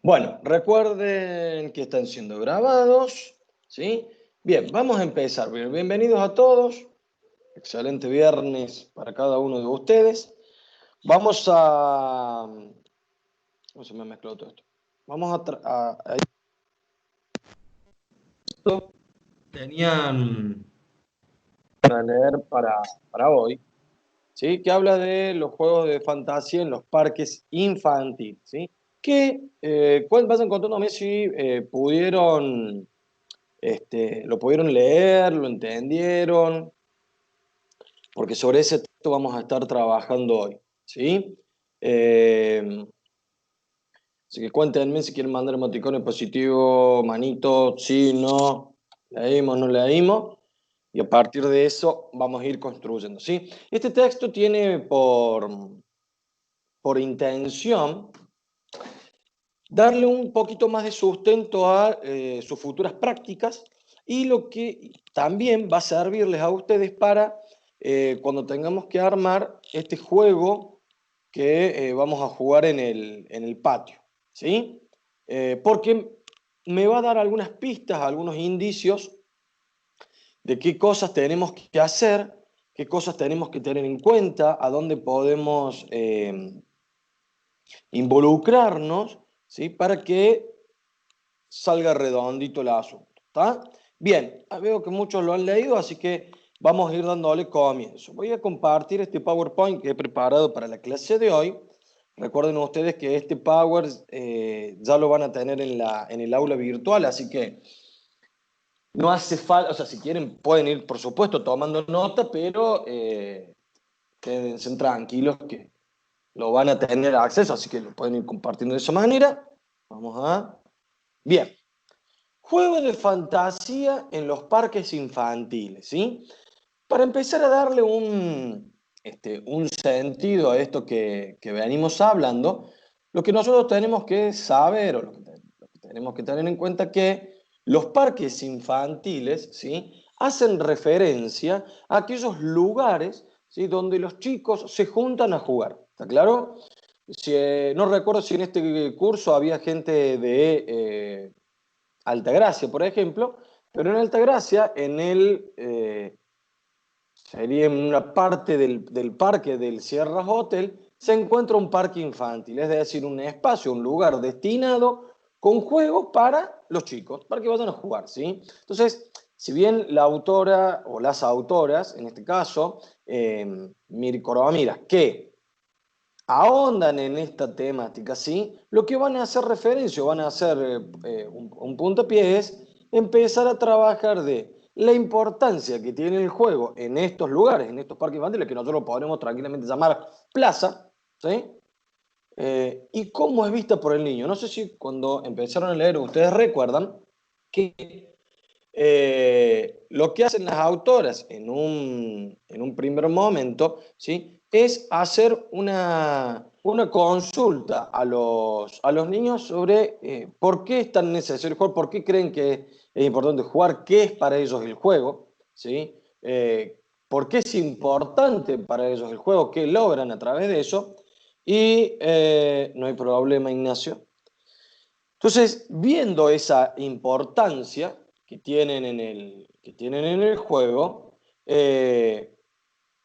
Bueno, recuerden que están siendo grabados, ¿sí? Bien, vamos a empezar. Bienvenidos a todos. Excelente viernes para cada uno de ustedes. Vamos a... ¿Cómo se me mezcló todo esto? Vamos a esto tenían para leer para hoy, ¿sí? Que habla de los juegos de fantasía en los parques infantiles, ¿sí? Vayan contándome si pudieron... lo pudieron leer, lo entendieron, porque sobre ese texto vamos a estar trabajando hoy, ¿sí? Eh, Así que cuéntenme si quieren mandar emoticones positivo, manito, sí, no, leímos, no leímos, y a partir de eso vamos a ir construyendo, ¿sí? Este texto tiene por intención darle un poquito más de sustento a sus futuras prácticas y lo que también va a servirles a ustedes para cuando tengamos que armar este juego que vamos a jugar en el patio, ¿sí? Porque me va a dar algunas pistas, algunos indicios de qué cosas tenemos que hacer, qué cosas tenemos que tener en cuenta, a dónde podemos involucrarnos, ¿sí? Para que salga redondito el asunto. ¿Está? Bien, veo que muchos lo han leído, así que vamos a ir dándole comienzo. Voy a compartir este PowerPoint que he preparado para la clase de hoy. Recuerden ustedes que este Power ya lo van a tener en el aula virtual, así que no hace falta, o sea, si quieren pueden ir, por supuesto, tomando nota, pero quédense tranquilos que lo van a tener acceso, así que lo pueden ir compartiendo de esa manera. Vamos a... Bien. Juegos de fantasía en los parques infantiles, ¿sí? Para empezar a darle un sentido a esto que venimos hablando, lo que nosotros tenemos que saber o lo que tenemos que tener en cuenta es que los parques infantiles, ¿sí? Hacen referencia a aquellos lugares, ¿sí? Donde los chicos se juntan a jugar, ¿está claro? Si, no recuerdo si en este curso había gente de Altagracia, por ejemplo, pero en Altagracia, sería en una parte del parque del Sierra Hotel, se encuentra un parque infantil, es decir, un espacio, un lugar destinado con juegos para los chicos, para que vayan a jugar, ¿sí? Entonces, si bien la autora o las autoras, en este caso, Miri Coromira, que ahondan en esta temática, ¿sí? Lo que van a hacer referencia, o van a hacer un puntapié es empezar a trabajar de la importancia que tiene el juego en estos lugares, en estos parques infantiles, que nosotros podemos tranquilamente llamar plaza, ¿sí? Y cómo es vista por el niño. No sé si cuando empezaron a leer ustedes recuerdan que lo que hacen las autoras en un primer momento, ¿sí? Es hacer una consulta a los niños sobre por qué es tan necesario jugar, por qué creen que es importante jugar, qué es para ellos el juego, ¿sí? Por qué es importante para ellos el juego, qué logran a través de eso. Y no hay problema, Ignacio. Entonces, viendo esa importancia que tienen en el juego,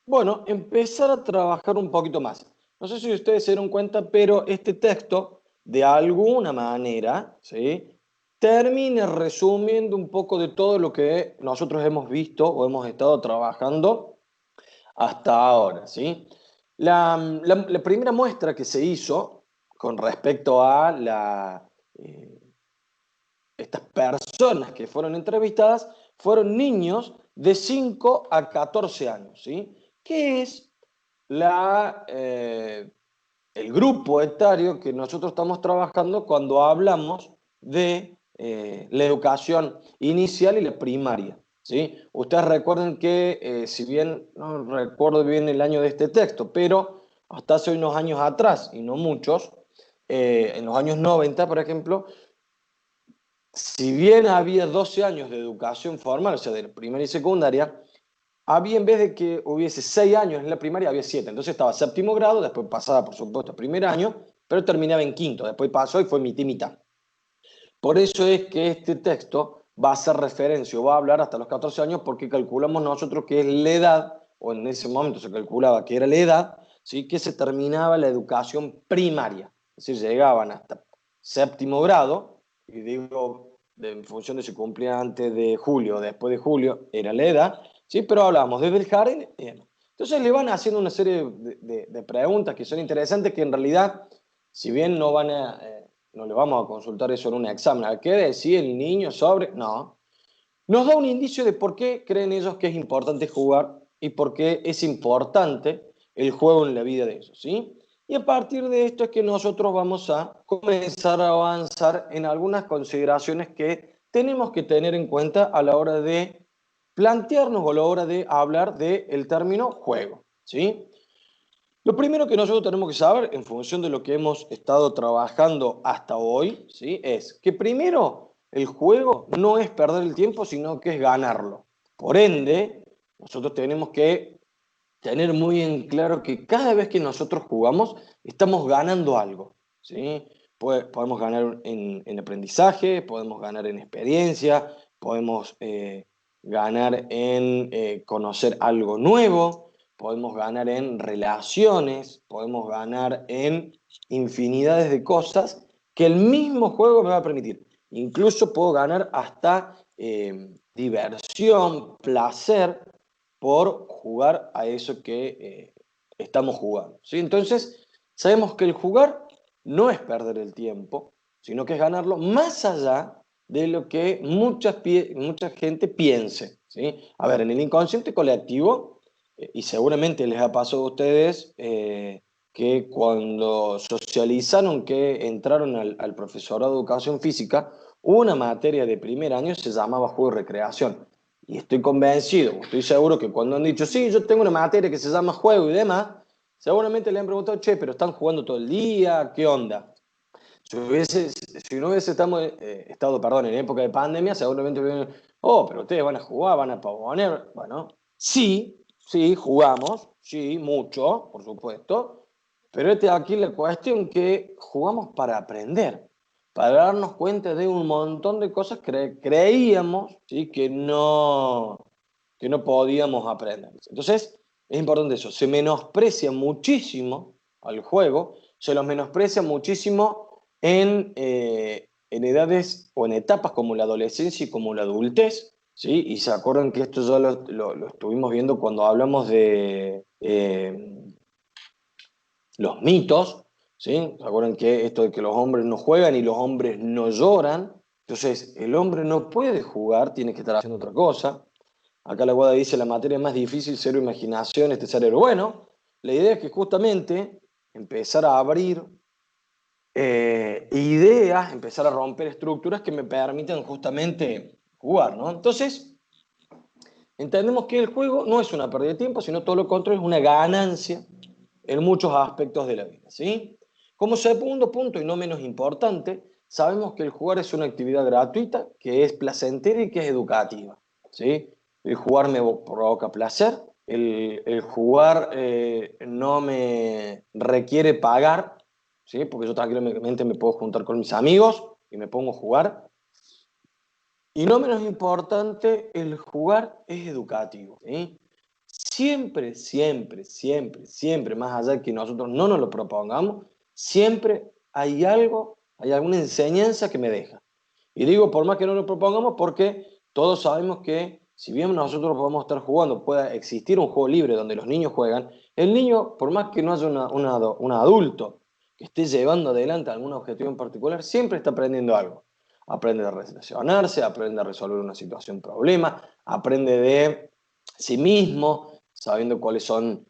bueno, empezar a trabajar un poquito más. No sé si ustedes se dieron cuenta, pero este texto, de alguna manera, ¿sí? Termina resumiendo un poco de todo lo que nosotros hemos visto o hemos estado trabajando hasta ahora, ¿sí? La primera muestra que se hizo con respecto a eh, estas personas que fueron entrevistadas fueron niños de 5 a 14 años, ¿sí? Que es el grupo etario que nosotros estamos trabajando cuando hablamos de la educación inicial y la primaria, ¿sí? Ustedes recuerden que, si bien no recuerdo bien el año de este texto, pero hasta hace unos años atrás, y no muchos, en los años 90, por ejemplo, si bien había 12 años de educación formal, o sea, de primaria y secundaria, había, en vez de que hubiese 6 años en la primaria, había 7. Entonces estaba séptimo grado, después pasaba, por supuesto, a primer año, pero terminaba en quinto. Después pasó y fue mitad y mitad. Por eso es que este texto va a hacer referencia o va a hablar hasta los 14 años porque calculamos nosotros que es la edad, o en ese momento se calculaba que era la edad, ¿sí? Que se terminaba la educación primaria. Es decir, llegaban hasta séptimo grado, y digo, en función de si cumplía antes de julio o después de julio, era la edad, ¿sí? Pero hablamos desde el jardín. Entonces le van haciendo una serie de preguntas que son interesantes, que en realidad, si bien no van a... no le vamos a consultar eso en un examen. ¿A qué decía el niño sobre? No. Nos da un indicio de por qué creen ellos que es importante jugar y por qué es importante el juego en la vida de ellos, ¿sí? Y a partir de esto es que nosotros vamos a comenzar a avanzar en algunas consideraciones que tenemos que tener en cuenta a la hora de plantearnos o a la hora de hablar del término juego, ¿sí? Lo primero que nosotros tenemos que saber, en función de lo que hemos estado trabajando hasta hoy, ¿sí? Es que primero el juego no es perder el tiempo, sino que es ganarlo. Por ende, nosotros tenemos que tener muy en claro que cada vez que nosotros jugamos, estamos ganando algo, ¿sí? Podemos ganar en aprendizaje, podemos ganar en experiencia, podemos ganar en conocer algo nuevo, podemos ganar en relaciones, podemos ganar en infinidades de cosas que el mismo juego me va a permitir. Incluso puedo ganar hasta diversión, placer, por jugar a eso que estamos jugando, ¿sí? Entonces, sabemos que el jugar no es perder el tiempo, sino que es ganarlo más allá de lo que mucha gente piense, ¿sí? A ver, en el inconsciente colectivo, y seguramente les ha pasado a ustedes, que cuando socializaron que entraron al profesorado de educación física, una materia de primer año se llamaba juego y recreación. Y estoy convencido, estoy seguro que cuando han dicho, sí, yo tengo una materia que se llama juego y demás, seguramente le han preguntado, che, pero están jugando todo el día, ¿qué onda? Si no hubiese estado, perdón, en época de pandemia, seguramente hubieran, oh, pero ustedes van a jugar, van a pavonear. Bueno, sí, sí, jugamos, sí, mucho, por supuesto, pero aquí la cuestión que jugamos para aprender, para darnos cuenta de un montón de cosas que creíamos, ¿sí? Que no podíamos aprender. Entonces, es importante eso, se menosprecia muchísimo al juego, se los menosprecia muchísimo en edades o en etapas como la adolescencia y como la adultez, ¿sí? Y se acuerdan que esto ya lo estuvimos viendo cuando hablamos de los mitos, ¿sí? ¿Se acuerdan que esto de que los hombres no juegan y los hombres no lloran? Entonces, el hombre no puede jugar, tiene que estar haciendo otra cosa. Acá la Guada dice, la materia más difícil, cero imaginación, este cerebro. Bueno, la idea es que justamente empezar a abrir ideas, empezar a romper estructuras que me permitan justamente jugar, ¿no? Entonces, entendemos que el juego no es una pérdida de tiempo, sino todo lo contrario, es una ganancia en muchos aspectos de la vida, ¿sí? Como segundo punto, y no menos importante, sabemos que el jugar es una actividad gratuita, que es placentera y que es educativa, ¿sí? El jugar me provoca placer, el jugar no me requiere pagar, ¿sí? Porque yo tranquilamente me puedo juntar con mis amigos y me pongo a jugar. Y no menos importante, el jugar es educativo, ¿sí? Siempre, siempre, siempre, siempre, más allá de que nosotros no nos lo propongamos, siempre hay algo, hay alguna enseñanza que me deja. Y digo, por más que no lo propongamos, porque todos sabemos que si bien nosotros podemos estar jugando, pueda existir un juego libre donde los niños juegan, el niño, por más que no haya un adulto que esté llevando adelante algún objetivo en particular, siempre está aprendiendo algo. Aprende a relacionarse, aprende a resolver una situación, problema, aprende de sí mismo, sabiendo cuáles son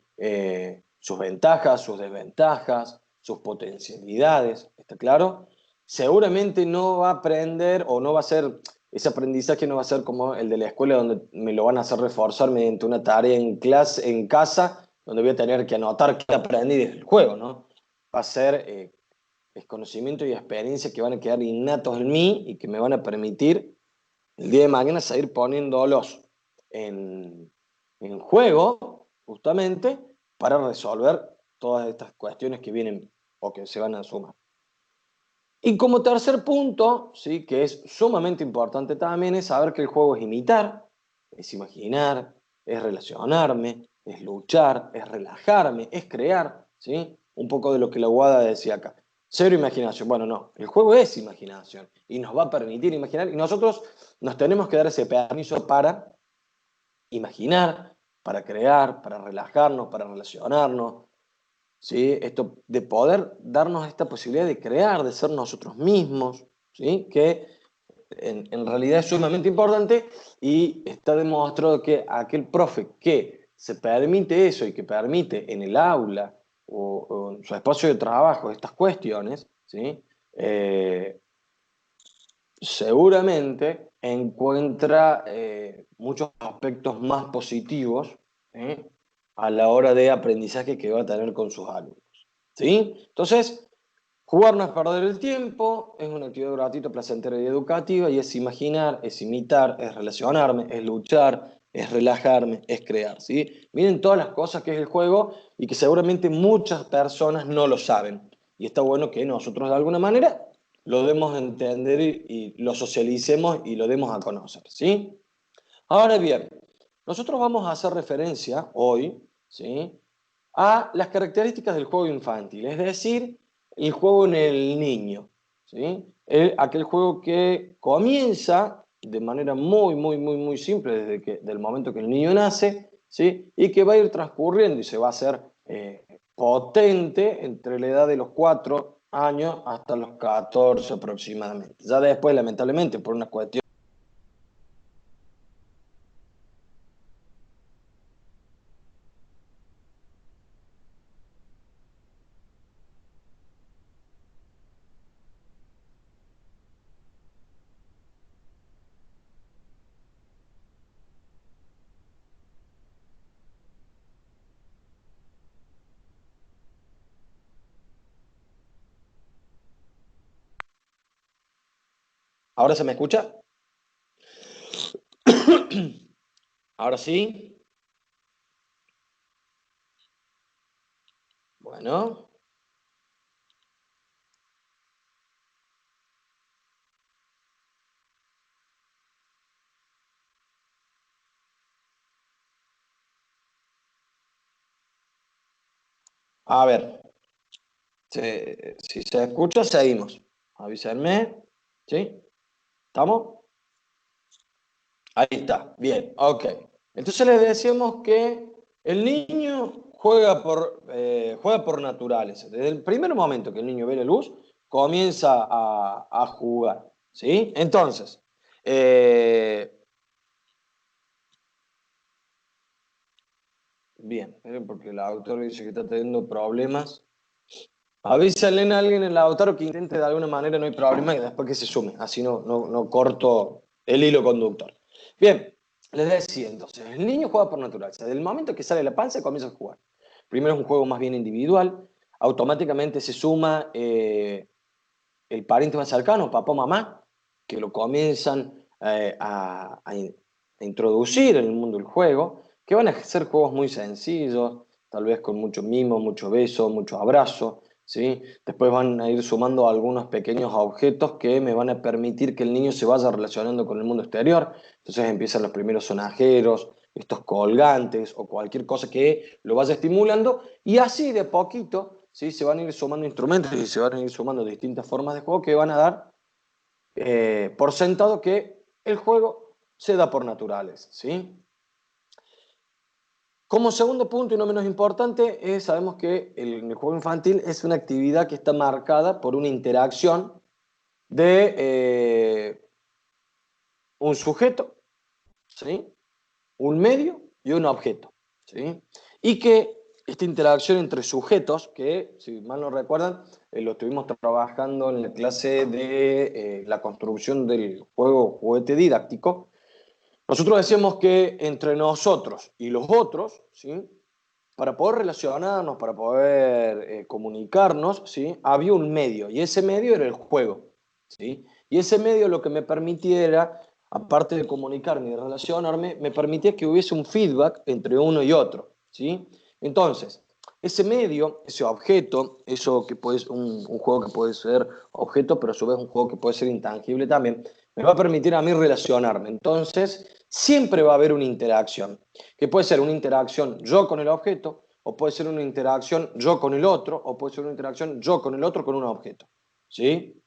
sus ventajas, sus desventajas, sus potencialidades, ¿está claro? Seguramente no va a aprender o no va a ser, ese aprendizaje no va a ser como el de la escuela donde me lo van a hacer reforzar mediante una tarea en clase, en casa, donde voy a tener que anotar qué aprendí del juego, ¿no? Va a ser es conocimiento y experiencia que van a quedar innatos en mí y que me van a permitir el día de mañana seguir poniéndolos en, en juego, justamente, para resolver todas estas cuestiones que vienen o que se van a sumar. Y como tercer punto, ¿sí? Que es sumamente importante también, es saber que el juego es imitar, es imaginar, es relacionarme, es luchar, es relajarme, es crear, ¿sí? Un poco de lo que la Wada decía acá. Cero imaginación. Bueno, no, el juego es imaginación y nos va a permitir imaginar y nosotros nos tenemos que dar ese permiso para imaginar, para crear, para relajarnos, para relacionarnos, ¿sí? Esto de poder darnos esta posibilidad de crear, de ser nosotros mismos, ¿sí? Que en realidad es sumamente importante y está demostrado que aquel profe que se permite eso y que permite en el aula o en su espacio de trabajo estas cuestiones, ¿sí? Eh, seguramente encuentra muchos aspectos más positivos, ¿eh? A la hora de aprendizaje que va a tener con sus alumnos. ¿Sí? Entonces, jugar no es perder el tiempo, es una actividad gratuita, placentera y educativa, y es imaginar, es imitar, es relacionarme, es luchar, es relajarme, es crear. ¿Sí? Miren todas las cosas que es el juego y que seguramente muchas personas no lo saben. Y está bueno que nosotros de alguna manera lo demos a entender y lo socialicemos y lo demos a conocer, ¿sí? Ahora bien, nosotros vamos a hacer referencia hoy, ¿sí? A las características del juego infantil, es decir, el juego en el niño, ¿sí? Aquel juego que comienza de manera muy simple del momento que el niño nace, ¿sí? Y que va a ir transcurriendo y se va a hacer potente entre la edad de los 4 años hasta los 14 aproximadamente. Ya después, lamentablemente, por una cuestión. ¿Ahora se me escucha? Ahora sí. Bueno, a ver, si se escucha, seguimos. Avísenme. ¿Sí? ¿Estamos? Ahí está. Bien, ok. Entonces les decíamos que el niño juega por naturaleza. Desde el primer momento que el niño ve la luz, comienza a jugar. ¿Sí? Entonces, eh, bien, porque el autor dice que está teniendo problemas. Avísale a alguien en el Lautaro que intente de alguna manera, no hay problema, y después que se sume, así no corto el hilo conductor. Bien, les decía entonces, el niño juega por naturaleza, desde el momento que sale de la panza comienza a jugar. Primero es un juego más bien individual, automáticamente se suma el pariente más cercano, papá o mamá, que lo comienzan a introducir en el mundo del juego, que van a ser juegos muy sencillos, tal vez con mucho mimo, mucho beso, mucho abrazo, ¿sí? Después van a ir sumando algunos pequeños objetos que me van a permitir que el niño se vaya relacionando con el mundo exterior. Entonces empiezan los primeros sonajeros, estos colgantes o cualquier cosa que lo vaya estimulando y así de poquito, ¿sí? Se van a ir sumando instrumentos y se van a ir sumando distintas formas de juego que van a dar por sentado que el juego se da por naturales, ¿sí? Como segundo punto y no menos importante, sabemos que el juego infantil es una actividad que está marcada por una interacción de un sujeto, ¿sí? Un medio y un objeto, ¿sí? Y que esta interacción entre sujetos, que si mal no recuerdan, lo estuvimos trabajando en la clase de la construcción del juguete didáctico, nosotros decíamos que entre nosotros y los otros, ¿sí? Para poder relacionarnos, para poder comunicarnos, ¿sí? Había un medio, y ese medio era el juego, ¿sí? Y ese medio lo que me permitiera, aparte de comunicarme y de relacionarme, me permitía que hubiese un feedback entre uno y otro, ¿sí? Entonces, ese medio, ese objeto, eso que puede ser un juego que puede ser objeto, pero a su vez un juego que puede ser intangible también, me va a permitir a mí relacionarme. Entonces, siempre va a haber una interacción, que puede ser una interacción yo con el objeto, o puede ser una interacción yo con el otro, o puede ser una interacción yo con el otro con un objeto. ¿Sí?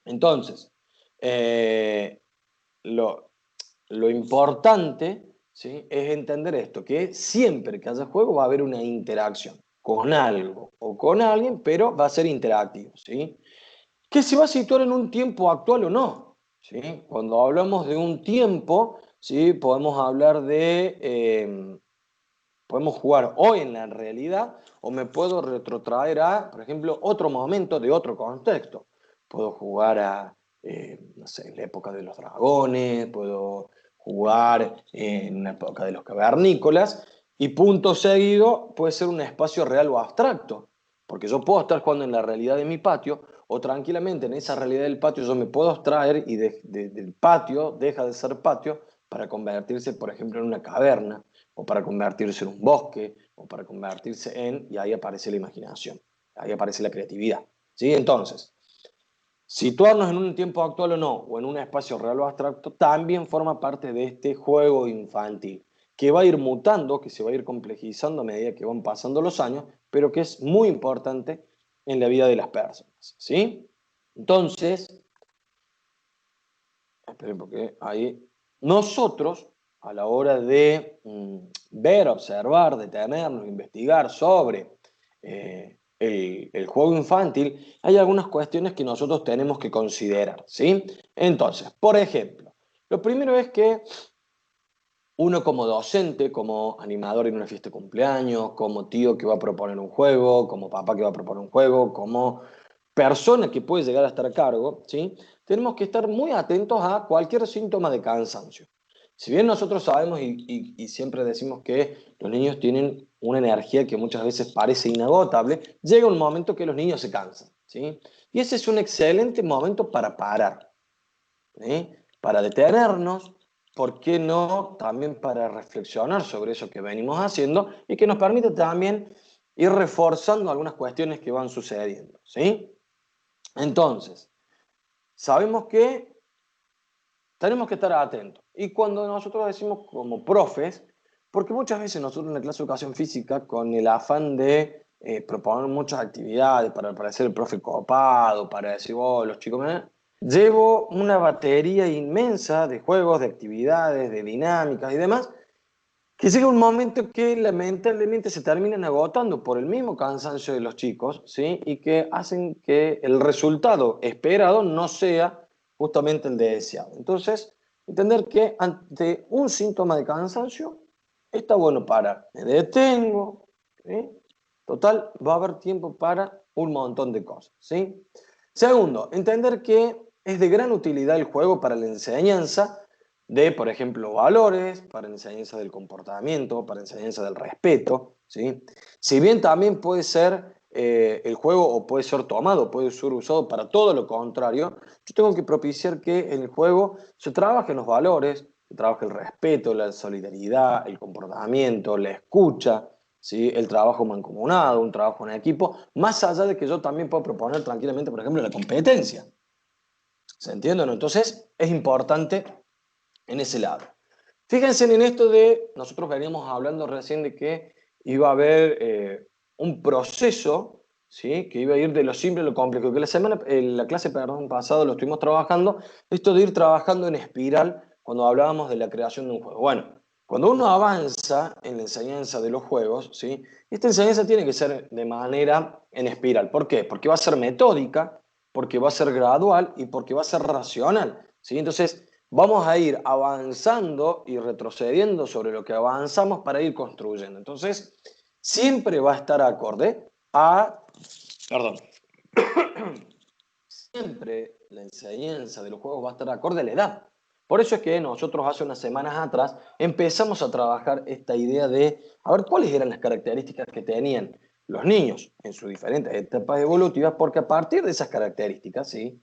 Entonces, eh, lo, lo importante, ¿sí?, es entender esto, que siempre que haya juego va a haber una interacción con algo o con alguien, pero va a ser interactivo, ¿sí? Que se va a situar en un tiempo actual o no, ¿sí? Cuando hablamos de un tiempo, ¿sí?, podemos hablar de, podemos jugar hoy en la realidad o me puedo retrotraer a, por ejemplo, otro momento de otro contexto. Puedo jugar a, no sé, en la época de los dragones, puedo jugar en la época de los cavernícolas y punto seguido puede ser un espacio real o abstracto, porque yo puedo estar jugando en la realidad de mi patio o tranquilamente en esa realidad del patio yo me puedo abstraer y del patio deja de ser patio para convertirse, por ejemplo, en una caverna o para convertirse en un bosque, o para convertirse en, y ahí aparece la imaginación, ahí aparece la creatividad. ¿Sí? Entonces, situarnos en un tiempo actual o no, o en un espacio real o abstracto, también forma parte de este juego infantil, que va a ir mutando, que se va a ir complejizando a medida que van pasando los años, pero que es muy importante en la vida de las personas. ¿Sí? Entonces, esperen porque ahí nosotros, a la hora de ver, observar, detenernos, investigar sobre el juego infantil, hay algunas cuestiones que nosotros tenemos que considerar, ¿sí? Entonces, por ejemplo, lo primero es que uno como docente, como animador en una fiesta de cumpleaños, como tío que va a proponer un juego, como papá que va a proponer un juego, como persona que puede llegar a estar a cargo, ¿sí?, tenemos que estar muy atentos a cualquier síntoma de cansancio. Si bien nosotros sabemos y siempre decimos que los niños tienen una energía que muchas veces parece inagotable, llega un momento que los niños se cansan, ¿sí? Y ese es un excelente momento para parar, ¿sí?, para detenernos, ¿por qué no? También para reflexionar sobre eso que venimos haciendo y que nos permite también ir reforzando algunas cuestiones que van sucediendo, ¿sí? Entonces, sabemos que tenemos que estar atentos. Y cuando nosotros decimos como profes, porque muchas veces nosotros en la clase de educación física, con el afán de proponer muchas actividades para parecer el profe copado, para decir, oh, los chicos, llevo una batería inmensa de juegos, de actividades, de dinámicas y demás, que llega un momento que lamentablemente se terminan agotando por el mismo cansancio de los chicos, ¿sí?, y que hacen que el resultado esperado no sea justamente el deseado. Entonces, entender que ante un síntoma de cansancio, está bueno parar. Me detengo, ¿sí? Total, va a haber tiempo para un montón de cosas, ¿sí? Segundo, entender que es de gran utilidad el juego para la enseñanza de, por ejemplo, valores, para enseñanza del comportamiento, para enseñanza del respeto, ¿sí? Si bien también puede ser el juego o puede ser tomado, puede ser usado para todo lo contrario, yo tengo que propiciar que en el juego se trabajen los valores, se trabaje el respeto, la solidaridad, el comportamiento, la escucha, ¿sí?, el trabajo mancomunado, un trabajo en equipo, más allá de que yo también puedo proponer tranquilamente, por ejemplo, la competencia. ¿Se entiende, no? Entonces, es importante en ese lado. Fíjense en esto de, nosotros veníamos hablando recién de que iba a haber un proceso, ¿sí?, que iba a ir de lo simple a lo complejo, que la clase, perdón, pasado lo estuvimos trabajando, esto de ir trabajando en espiral cuando hablábamos de la creación de un juego. Bueno, cuando uno avanza en la enseñanza de los juegos, ¿sí?, esta enseñanza tiene que ser de manera en espiral. ¿Por qué? Porque va a ser metódica, porque va a ser gradual y porque va a ser racional, ¿sí? Entonces, vamos a ir avanzando y retrocediendo sobre lo que avanzamos para ir construyendo. Entonces, siempre va a estar acorde a, perdón, siempre la enseñanza de los juegos va a estar acorde a la edad. Por eso es que nosotros hace unas semanas atrás empezamos a trabajar esta idea de, a ver, cuáles eran las características que tenían los niños en sus diferentes etapas evolutivas, porque a partir de esas características, ¿sí?,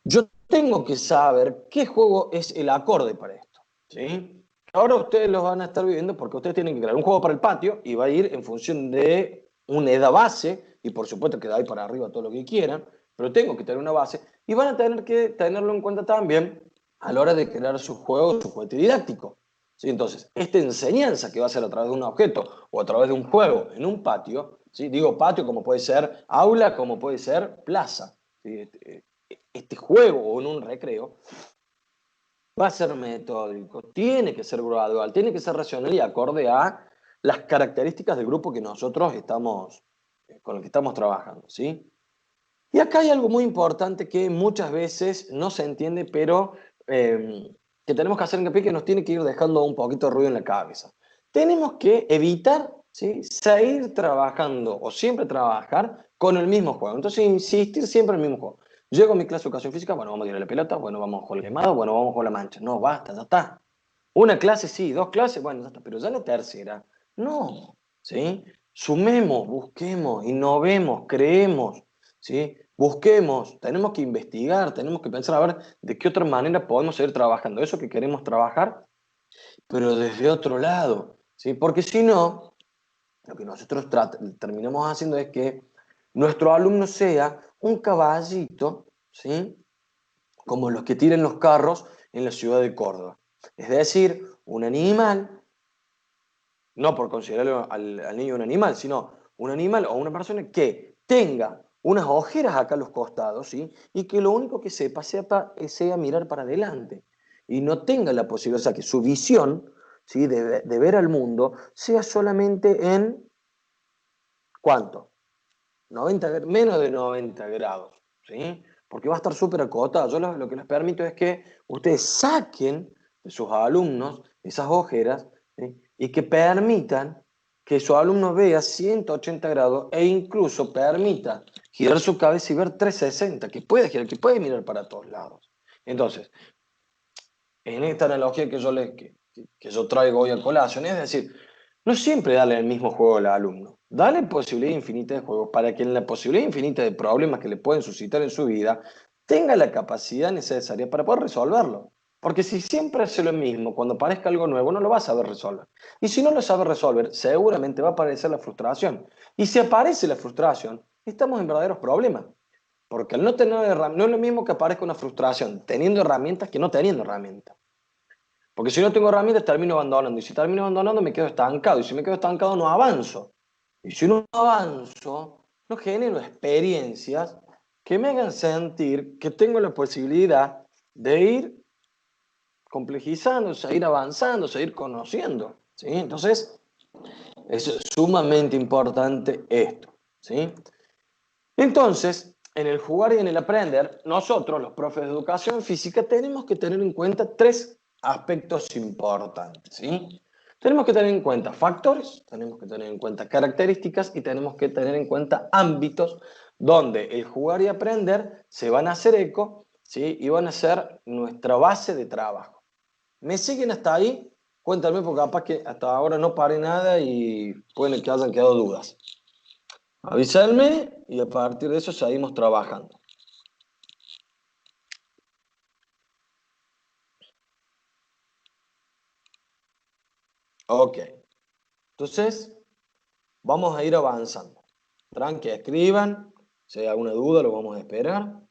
yo tengo que saber qué juego es el acorde para esto, ¿sí? Ahora ustedes lo van a estar viviendo porque ustedes tienen que crear un juego para el patio y va a ir en función de una edad base, y por supuesto que de ahí para arriba todo lo que quieran, pero tengo que tener una base, y van a tener que tenerlo en cuenta también a la hora de crear su juego, su juguete didáctico. ¿Sí? Entonces, esta enseñanza que va a ser a través de un objeto o a través de un juego en un patio, ¿sí? Digo patio como puede ser aula, como puede ser plaza, ¿sí? Este juego o en un recreo, va a ser metódico, tiene que ser gradual, tiene que ser racional y acorde a las características del grupo que nosotros estamos, con el que estamos trabajando, ¿sí? Y acá hay algo muy importante que muchas veces no se entiende, pero que tenemos que hacer hincapié que nos tiene que ir dejando un poquito de ruido en la cabeza. Tenemos que evitar, ¿sí? Seguir trabajando o siempre trabajar con el mismo juego. Entonces, insistir siempre en el mismo juego. Llego a mi clase de educación física, bueno, vamos a tirar la pelota, bueno, vamos a jugar el quemado, bueno, vamos a jugar la mancha. No, basta, ya está. Una clase sí, dos clases, bueno, ya está, pero ya la tercera, no, ¿sí? Sumemos, busquemos, innovemos, creemos, ¿sí? Busquemos, tenemos que investigar, tenemos que pensar a ver de qué otra manera podemos seguir trabajando eso que queremos trabajar, pero desde otro lado, ¿sí? Porque si no, lo que nosotros terminamos haciendo es que nuestro alumno sea un caballito, ¿sí? Como los que tiran los carros en la ciudad de Córdoba. Es decir, un animal, no por considerarlo al niño un animal, sino un animal o una persona que tenga unas ojeras acá a los costados, ¿sí? Y que lo único que sea mirar para adelante y no tenga la posibilidad, o sea, que su visión, ¿sí? De ver al mundo sea solamente en, ¿cuánto? 90, menos de 90 grados, ¿sí? Porque va a estar súper acotado. Yo lo que les permito es que ustedes saquen de sus alumnos esas ojeras, ¿sí? Y que permitan que su alumno vea 180 grados e incluso permita girar su cabeza y ver 360, que puede girar, que puede mirar para todos lados. Entonces, en esta analogía que yo traigo hoy a colación, es decir, no siempre darle el mismo juego al alumno. Dale posibilidad infinita de juegos para que en la posibilidad infinita de problemas que le pueden suscitar en su vida, tenga la capacidad necesaria para poder resolverlo. Porque si siempre hace lo mismo, cuando aparezca algo nuevo, no lo va a saber resolver. Y si no lo sabe resolver, seguramente va a aparecer la frustración. Y si aparece la frustración, estamos en verdaderos problemas. Porque al no tener herramientas, no es lo mismo que aparezca una frustración teniendo herramientas que no teniendo herramientas. Porque si no tengo herramientas, termino abandonando. Y si termino abandonando, me quedo estancado. Y si me quedo estancado, no avanzo. Y si no avanzo, no genero experiencias que me hagan sentir que tengo la posibilidad de ir complejizando, seguir avanzando, seguir conociendo. ¿Sí? Entonces, es sumamente importante esto. ¿Sí? Entonces, en el jugar y en el aprender, nosotros, los profes de educación física, tenemos que tener en cuenta tres aspectos importantes, ¿sí? Tenemos que tener en cuenta factores, tenemos que tener en cuenta características y tenemos que tener en cuenta ámbitos donde el jugar y aprender se van a hacer eco, ¿sí? Y van a ser nuestra base de trabajo. ¿Me siguen hasta ahí? Cuéntame porque capaz que hasta ahora no paré nada y pueden que hayan quedado dudas. Avísame y a partir de eso seguimos trabajando. Ok, entonces vamos a ir avanzando. Tranqui, escriban. Si hay alguna duda, lo vamos a esperar.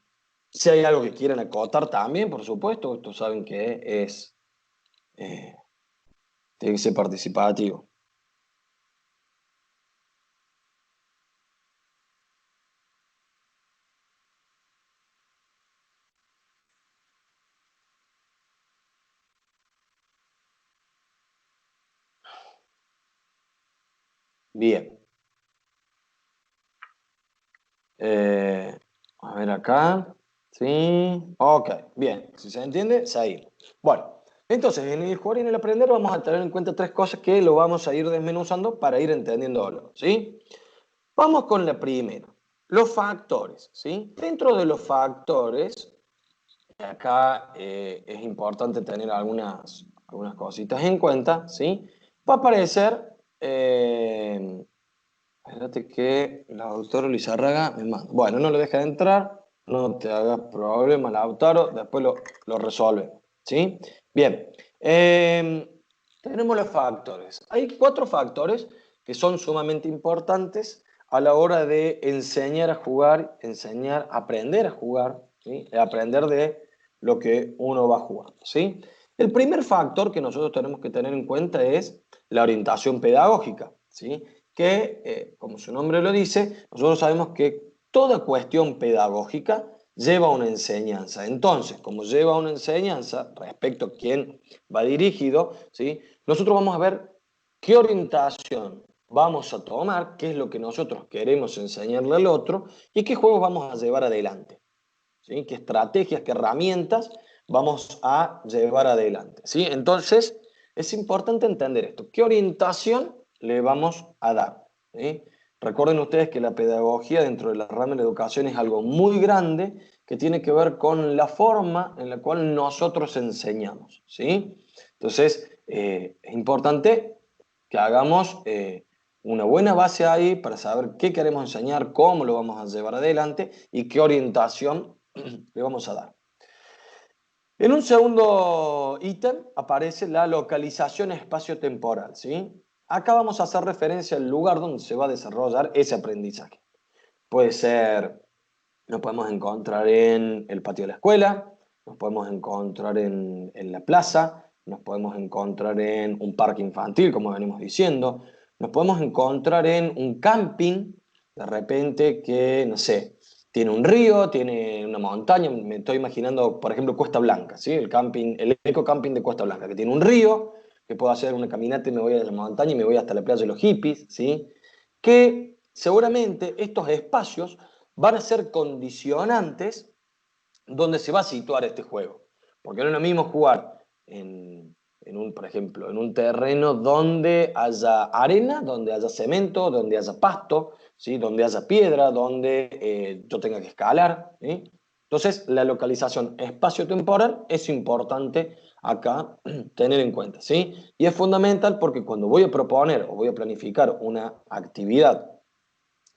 Si hay algo que quieran acotar también, por supuesto, ustedes saben que eh, tiene que ser participativo. Bien. Eh, a ver acá. Sí. Ok, bien. Si se entiende, seguimos. Bueno, entonces en el jugar y en el aprender vamos a tener en cuenta tres cosas que lo vamos a ir desmenuzando para ir entendiéndolo, ¿sí? Vamos con la primera. Los factores, ¿sí? Dentro de los factores, acá es importante tener algunas cositas en cuenta, ¿sí? Va a aparecer. Espérate que Lautaro Lizárraga me manda. Bueno, no lo deja de entrar, no te hagas problema, Lautaro, después lo resuelve. ¿Sí? Bien. Tenemos los factores. Hay cuatro factores que son sumamente importantes a la hora de enseñar a jugar, enseñar, aprender a jugar, ¿sí? Aprender de lo que uno va jugando, ¿sí? El primer factor que nosotros tenemos que tener en cuenta es la orientación pedagógica, ¿sí? Que, como su nombre lo dice, nosotros sabemos que toda cuestión pedagógica lleva una enseñanza. Entonces, como lleva una enseñanza respecto a quién va dirigido, ¿sí? Nosotros vamos a ver qué orientación vamos a tomar, qué es lo que nosotros queremos enseñarle al otro y qué juegos vamos a llevar adelante, ¿sí? Qué estrategias, qué herramientas vamos a llevar adelante, ¿sí? Entonces, es importante entender esto. ¿Qué orientación le vamos a dar? ¿Sí? Recuerden ustedes que la pedagogía dentro de la rama de la educación es algo muy grande que tiene que ver con la forma en la cual nosotros enseñamos, ¿sí? Entonces, es importante que hagamos una buena base ahí para saber qué queremos enseñar, cómo lo vamos a llevar adelante y qué orientación le vamos a dar. En un segundo ítem aparece la localización espacio-temporal, ¿sí? Acá vamos a hacer referencia al lugar donde se va a desarrollar ese aprendizaje. Puede ser, nos podemos encontrar en el patio de la escuela, nos podemos encontrar en la plaza, nos podemos encontrar en un parque infantil, como venimos diciendo, nos podemos encontrar en un camping, de repente que, no sé, tiene un río, tiene una montaña, me estoy imaginando, por ejemplo, Cuesta Blanca, ¿sí? El camping, el eco-camping de Cuesta Blanca, que tiene un río, que puedo hacer una caminata y me voy a la montaña y me voy hasta la playa de los hippies, ¿sí? Que seguramente estos espacios van a ser condicionantes donde se va a situar este juego. Porque no es lo mismo jugar por ejemplo, en un terreno donde haya arena, donde haya cemento, donde haya pasto, ¿sí? Donde haya piedra, donde yo tenga que escalar, ¿sí? Entonces, la localización espacio-temporal es importante acá tener en cuenta, ¿sí? Y es fundamental porque cuando voy a proponer o voy a planificar una actividad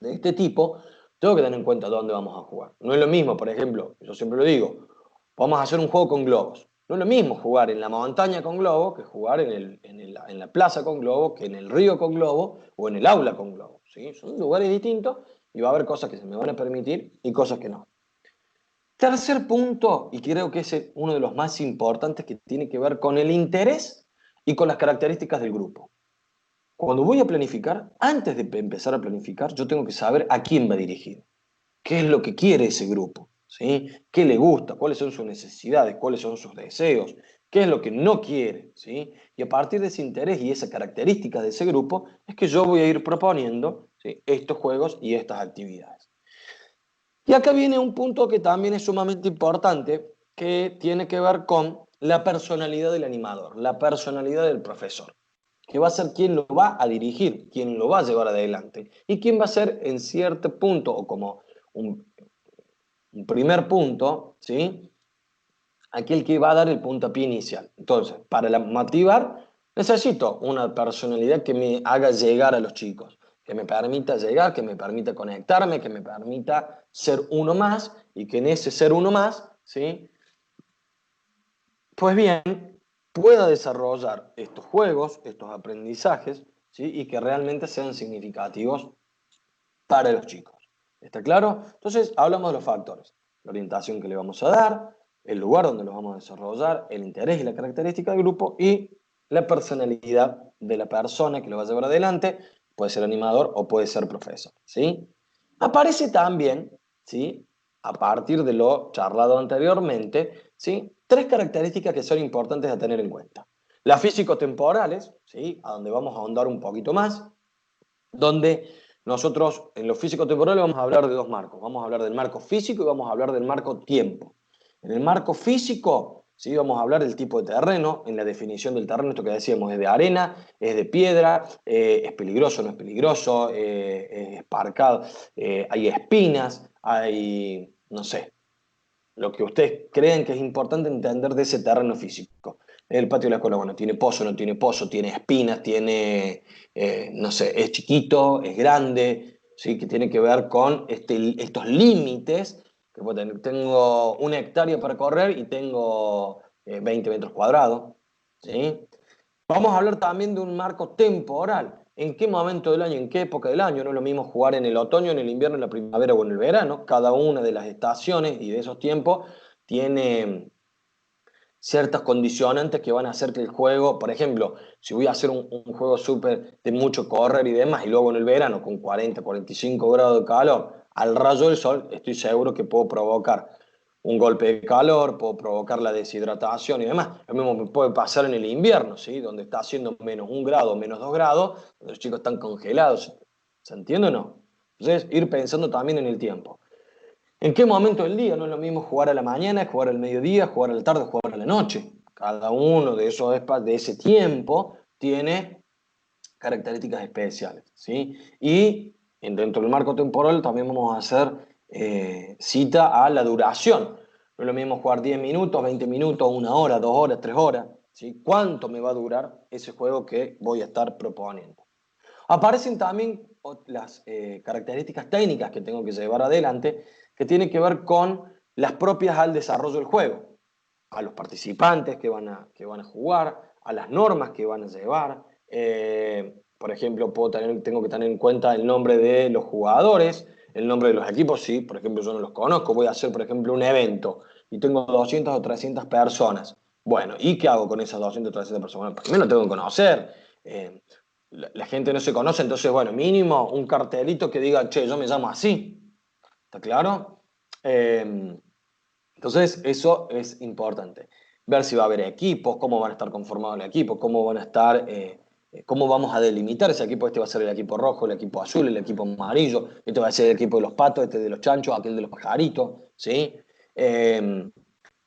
de este tipo, tengo que tener en cuenta dónde vamos a jugar. No es lo mismo, por ejemplo, yo siempre lo digo, vamos a hacer un juego con globos. No es lo mismo jugar en la montaña con globo que jugar en la plaza con globo, que en el río con globo o en el aula con globo, ¿sí? Son lugares distintos y va a haber cosas que se me van a permitir y cosas que no. Tercer punto, y creo que es uno de los más importantes, que tiene que ver con el interés y con las características del grupo. Cuando voy a planificar, antes de empezar a planificar, yo tengo que saber a quién va dirigido, qué es lo que quiere ese grupo, ¿sí? ¿Qué le gusta? ¿Cuáles son sus necesidades? ¿Cuáles son sus deseos? ¿Qué es lo que no quiere? ¿Sí? Y a partir de ese interés y esa característica de ese grupo, es que yo voy a ir proponiendo, ¿sí? Estos juegos y estas actividades. Y acá viene un punto que también es sumamente importante, que tiene que ver con la personalidad del animador, la personalidad del profesor, que va a ser quien lo va a dirigir, quien lo va a llevar adelante, y quien va a ser en cierto punto, o como un, un primer punto, ¿sí? Aquel que va a dar el puntapié inicial. Entonces, para motivar, necesito una personalidad que me haga llegar a los chicos, que me permita llegar, que me permita conectarme, que me permita ser uno más, y que en ese ser uno más, ¿sí? Pues bien, pueda desarrollar estos juegos, estos aprendizajes, ¿sí? Y que realmente sean significativos para los chicos. ¿Está claro? Entonces, hablamos de los factores. La orientación que le vamos a dar, el lugar donde lo vamos a desarrollar, el interés y la característica del grupo y la personalidad de la persona que lo va a llevar adelante. Puede ser animador o puede ser profesor, ¿sí? Aparece también, ¿sí? A partir de lo charlado anteriormente, ¿sí? Tres características que son importantes a tener en cuenta. Las físico-temporales, ¿sí? A donde vamos a ahondar un poquito más, donde nosotros en lo físico-temporal vamos a hablar de dos marcos. Vamos a hablar del marco físico y vamos a hablar del marco tiempo. En el marco físico, ¿sí? Vamos a hablar del tipo de terreno, en la definición del terreno, esto que decíamos, es de arena, es de piedra, es peligroso, no es peligroso, es esparcado, hay espinas, hay, no sé, lo que ustedes creen que es importante entender de ese terreno físico. El patio de la escuela, bueno, tiene pozo, no tiene pozo, tiene espinas, tiene, no sé, es chiquito, es grande, ¿sí? Que tiene que ver con estos límites, que tengo 1 hectárea para correr y tengo 20 metros cuadrados, ¿sí? Vamos a hablar también de un marco temporal. en qué momento del año, en qué época del año. No es lo mismo jugar en el otoño, en el invierno, en la primavera o en el verano. Cada una de las estaciones y de esos tiempos tiene ciertas condicionantes que van a hacer que el juego, por ejemplo, si voy a hacer un juego súper de mucho correr y demás, y luego en el verano con 40, 45 grados de calor, al rayo del sol, estoy seguro que puedo provocar un golpe de calor, puedo provocar la deshidratación y demás. Lo mismo me puede pasar en el invierno, ¿sí? Donde está haciendo menos 1 grado, menos 2 grados, donde los chicos están congelados. ¿Se entiende o no? Entonces, ir pensando también en el tiempo. ¿En qué momento del día? No es lo mismo jugar a la mañana, jugar al mediodía, jugar a la tarde, jugar a la noche. Cada uno de esos de ese tiempo tiene características especiales, ¿sí? Y dentro del marco temporal también vamos a hacer cita a la duración. No es lo mismo jugar 10 minutos, 20 minutos, 1 hora, 2 horas, 3 horas, ¿sí? ¿Cuánto me va a durar ese juego que voy a estar proponiendo? Aparecen también las características técnicas que tengo que llevar adelante, que tienen que ver con las propias al desarrollo del juego, a los participantes que van a jugar, a las normas que van a llevar. Por ejemplo, tengo que tener en cuenta el nombre de los jugadores, el nombre de los equipos, sí, por ejemplo, yo no los conozco, voy a hacer, por ejemplo, un evento y tengo 200 o 300 personas. Bueno, ¿y qué hago con esas 200 o 300 personas? Primero tengo que conocer. La gente no se conoce, entonces, bueno, mínimo un cartelito que diga, che, yo me llamo así. ¿Está claro? Entonces, eso es importante. Ver si va a haber equipos, cómo van a estar conformados el equipo, cómo van a estar, cómo vamos a delimitar ese equipo. Este va a ser el equipo rojo, el equipo azul, el equipo amarillo. Este va a ser el equipo de los patos, este de los chanchos, aquel de los pajaritos, ¿sí? ¿Con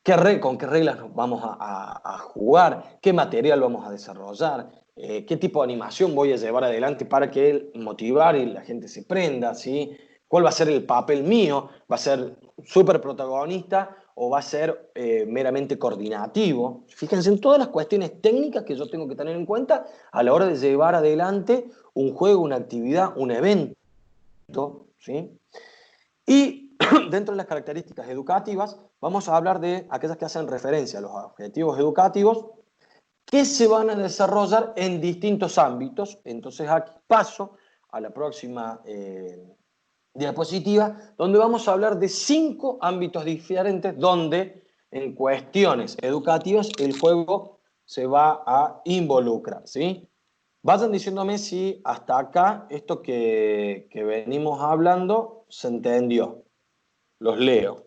qué reglas nos vamos a jugar? ¿Qué material vamos a desarrollar? ¿Qué tipo de animación voy a llevar adelante para que motivar y la gente se prenda? ¿Sí? ¿Cuál va a ser el papel mío? ¿Va a ser súper protagonista o va a ser meramente coordinativo? Fíjense en todas las cuestiones técnicas que yo tengo que tener en cuenta a la hora de llevar adelante un juego, una actividad, un evento, ¿sí? Y dentro de las características educativas, vamos a hablar de aquellas que hacen referencia a los objetivos educativos que se van a desarrollar en distintos ámbitos. Entonces aquí paso a la próxima diapositiva, donde vamos a hablar de 5 ámbitos diferentes donde en cuestiones educativas el juego se va a involucrar, ¿sí? Vayan diciéndome si hasta acá esto que venimos hablando se entendió. Los leo.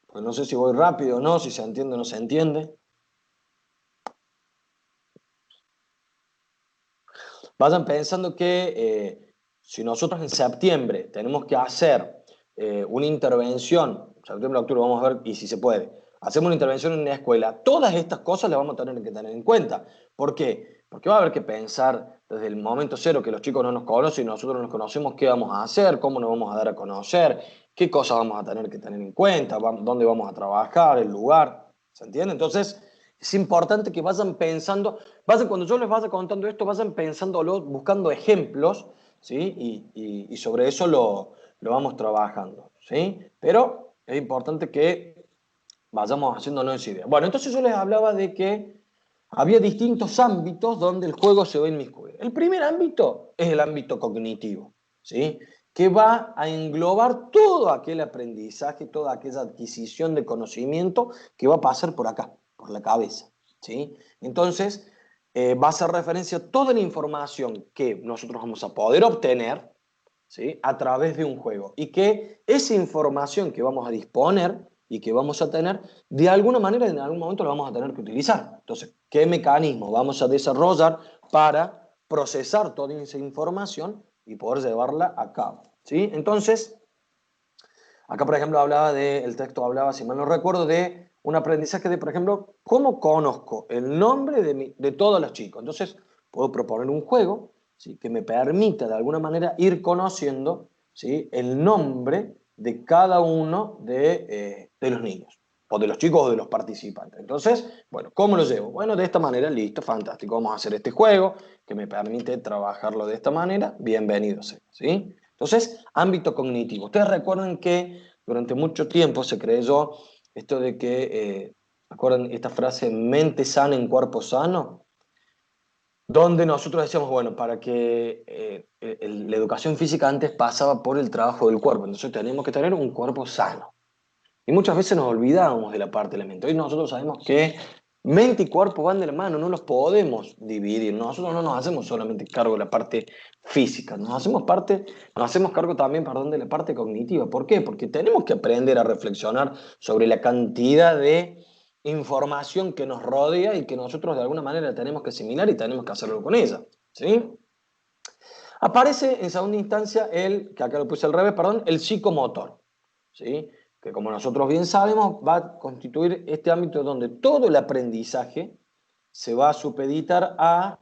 Pues no sé si voy rápido o no, si se entiende o no se entiende. Vayan pensando que si nosotros en septiembre tenemos que hacer una intervención, septiembre, octubre, vamos a ver, y si se puede, hacemos una intervención en una escuela, todas estas cosas las vamos a tener que tener en cuenta. ¿Por qué? Porque va a haber que pensar desde el momento cero que los chicos no nos conocen y nosotros nos conocemos, qué vamos a hacer, cómo nos vamos a dar a conocer, qué cosas vamos a tener que tener en cuenta, dónde vamos a trabajar, el lugar, ¿se entiende? Entonces, es importante que vayan pensando, cuando yo les vaya contando esto, vayan pensándolo, buscando ejemplos, ¿sí? Y sobre eso lo vamos trabajando, ¿sí? Pero es importante que vayamos haciéndonos esa idea. Bueno, entonces yo les hablaba de que había distintos ámbitos donde el juego se va a inmiscuir. El primer ámbito es el ámbito cognitivo, ¿sí? Que va a englobar todo aquel aprendizaje, toda aquella adquisición de conocimiento que va a pasar por acá, por la cabeza, ¿sí? Entonces, va a hacer referencia a toda la información que nosotros vamos a poder obtener, ¿sí? A través de un juego. Y que esa información que vamos a disponer y que vamos a tener, de alguna manera, en algún momento la vamos a tener que utilizar. Entonces, ¿qué mecanismo vamos a desarrollar para procesar toda esa información y poder llevarla a cabo? ¿Sí? Entonces, acá, por ejemplo, el texto hablaba, si mal no recuerdo, de un aprendizaje de, por ejemplo, cómo conozco el nombre de todos los chicos. Entonces, puedo proponer un juego, ¿sí? Que me permita, de alguna manera, ir conociendo, ¿sí? El nombre de cada uno de los niños, o de los chicos o de los participantes. Entonces, bueno, ¿cómo lo llevo? Bueno, de esta manera, listo, fantástico. Vamos a hacer este juego que me permite trabajarlo de esta manera. Bienvenido sea, ¿sí? Entonces, ámbito cognitivo. Ustedes recuerdan que durante mucho tiempo se creyó esto de que ¿Recuerdan esta frase, mente sana en cuerpo sano? Donde nosotros decíamos, bueno, para que la educación física antes pasaba por el trabajo del cuerpo, entonces tenemos que tener un cuerpo sano. Y muchas veces nos olvidábamos de la parte de la mente. Hoy nosotros sabemos que mente y cuerpo van de la mano, no los podemos dividir. Nosotros no nos hacemos solamente cargo de la parte física, nos hacemos cargo también, perdón, de la parte cognitiva. ¿Por qué? Porque tenemos que aprender a reflexionar sobre la cantidad de información que nos rodea y que nosotros de alguna manera tenemos que asimilar y tenemos que hacerlo con ella. ¿Sí? Aparece en segunda instancia que acá lo puse al revés, perdón, el psicomotor. ¿Sí? Que como nosotros bien sabemos, va a constituir este ámbito donde todo el aprendizaje se va a supeditar a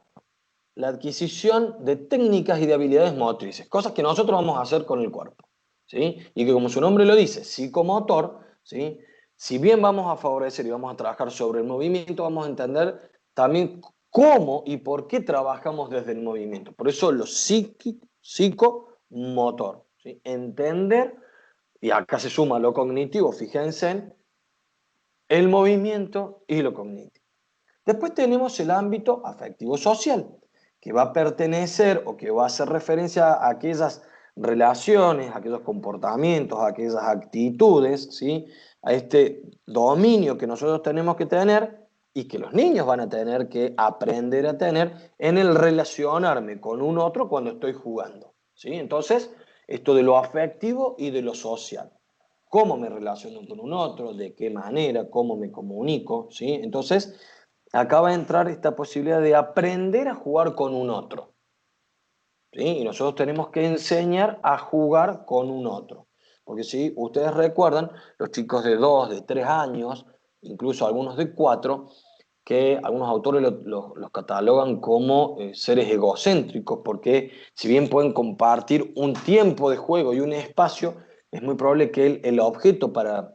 la adquisición de técnicas y de habilidades motrices, cosas que nosotros vamos a hacer con el cuerpo. ¿Sí? Y que como su nombre lo dice, psicomotor, ¿sí? Si bien vamos a favorecer y vamos a trabajar sobre el movimiento, vamos a entender también cómo y por qué trabajamos desde el movimiento. Por eso lo psicomotor. ¿Sí? Entender, y acá se suma lo cognitivo, fíjense en el movimiento y lo cognitivo. Después tenemos el ámbito afectivo-social, que va a pertenecer o que va a hacer referencia a aquellas relaciones, a aquellos comportamientos, a aquellas actitudes, ¿sí? A este dominio que nosotros tenemos que tener y que los niños van a tener que aprender a tener en el relacionarme con un otro cuando estoy jugando. ¿Sí? Entonces, esto de lo afectivo y de lo social. ¿Cómo me relaciono con un otro? ¿De qué manera? ¿Cómo me comunico? ¿Sí? Entonces, acá va a entrar esta posibilidad de aprender a jugar con un otro. ¿Sí? Y nosotros tenemos que enseñar a jugar con un otro. Porque si ustedes recuerdan, los chicos de 2, de 3 años, incluso algunos de 4, que algunos autores los catalogan como seres egocéntricos, porque si bien pueden compartir un tiempo de juego y un espacio, es muy probable que el objeto para